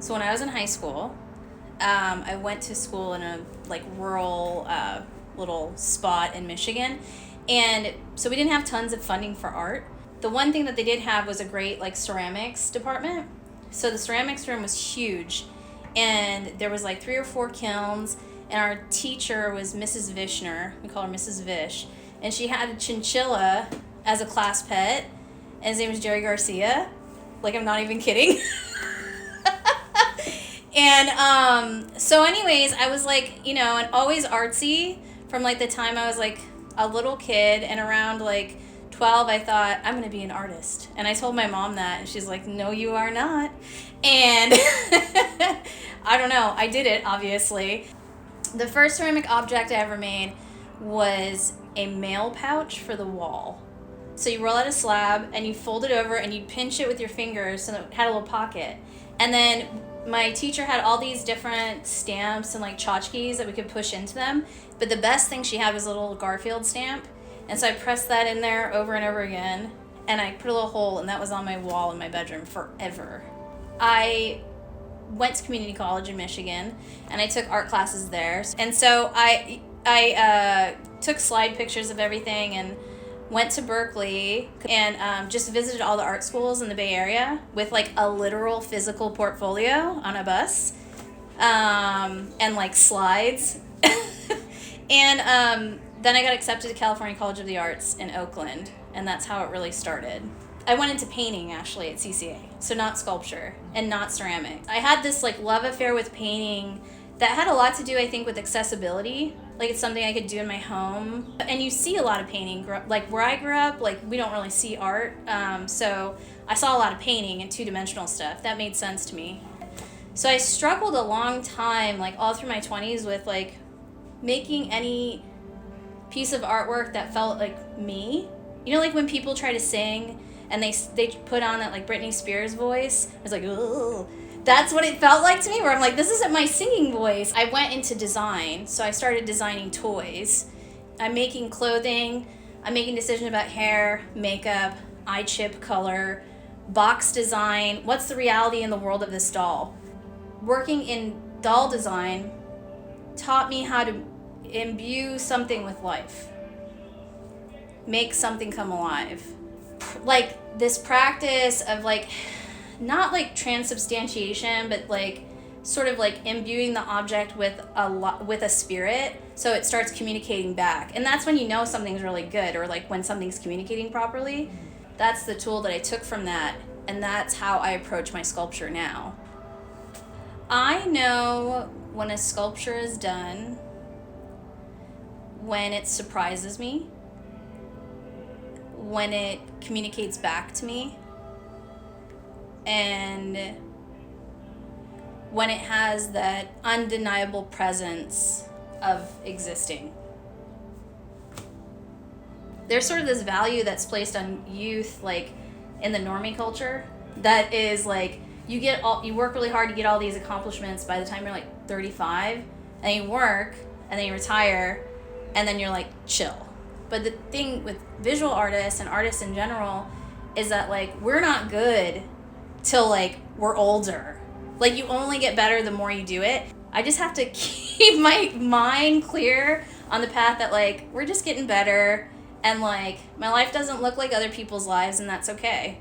So when I was in high school, I went to school in a like rural little spot in Michigan, and so we didn't have tons of funding for art. The one thing that they did have was a great like ceramics department. So the ceramics room was huge, and there was like 3 or 4 kilns, and our teacher was Mrs. Vishner. We call her Mrs. Vish, and she had a chinchilla as a class pet, and his name was Jerry Garcia. Like, I'm not even kidding. And so anyways, I was like, and always artsy from like the time I was like a little kid, and around like 12 I thought I'm gonna be an artist. And I told my mom that, and she's like, no you are not. And I don't know, I did it obviously. The first ceramic object I ever made was a mail pouch for the wall. So you roll out a slab and you fold it over and you pinch it with your fingers so that it had a little pocket. And then my teacher had all these different stamps and like tchotchkes that we could push into them. But the best thing she had was a little Garfield stamp. And so I pressed that in there over and over again. And I put a little hole, and that was on my wall in my bedroom forever. I went to community college in Michigan, and I took art classes there. And so I took slide pictures of everything and went to Berkeley and just visited all the art schools in the Bay Area with like a literal physical portfolio on a bus, and like slides. And then I got accepted to California College of the Arts in Oakland, and that's how it really started. I went into painting actually at CCA, so not sculpture and not ceramics. I had this like love affair with painting that had a lot to do, I think, with accessibility. Like, it's something I could do in my home. And you see a lot of painting. Like, where I grew up, like, we don't really see art. So I saw a lot of painting and two-dimensional stuff. That made sense to me. So I struggled a long time, like, all through my 20s with, like, making any piece of artwork that felt like me. Like, when people try to sing and they put on that, like, Britney Spears voice. I was like, ugh. That's what it felt like to me, where I'm like, this isn't my singing voice. I went into design, so I started designing toys. I'm making clothing. I'm making decisions about hair, makeup, eye chip color, box design. What's the reality in the world of this doll? Working in doll design taught me how to imbue something with life. Make something come alive. Like, this practice of, like, not like transubstantiation, but like sort of like imbuing the object with a spirit, so it starts communicating back. And that's when you know something's really good, or like when something's communicating properly. That's the tool that I took from that, and that's how I approach my sculpture now. I know when a sculpture is done when it surprises me, when it communicates back to me, and when it has that undeniable presence of existing. There's sort of this value that's placed on youth, like in the normie culture, that is like, you work really hard to get all these accomplishments by the time you're like 35, and you work, and then you retire, and then you're like chill. But the thing with visual artists and artists in general is that like, we're not good till like we're older. Like, you only get better the more you do it. I just have to keep my mind clear on the path that like, we're just getting better, and like, my life doesn't look like other people's lives, and that's okay.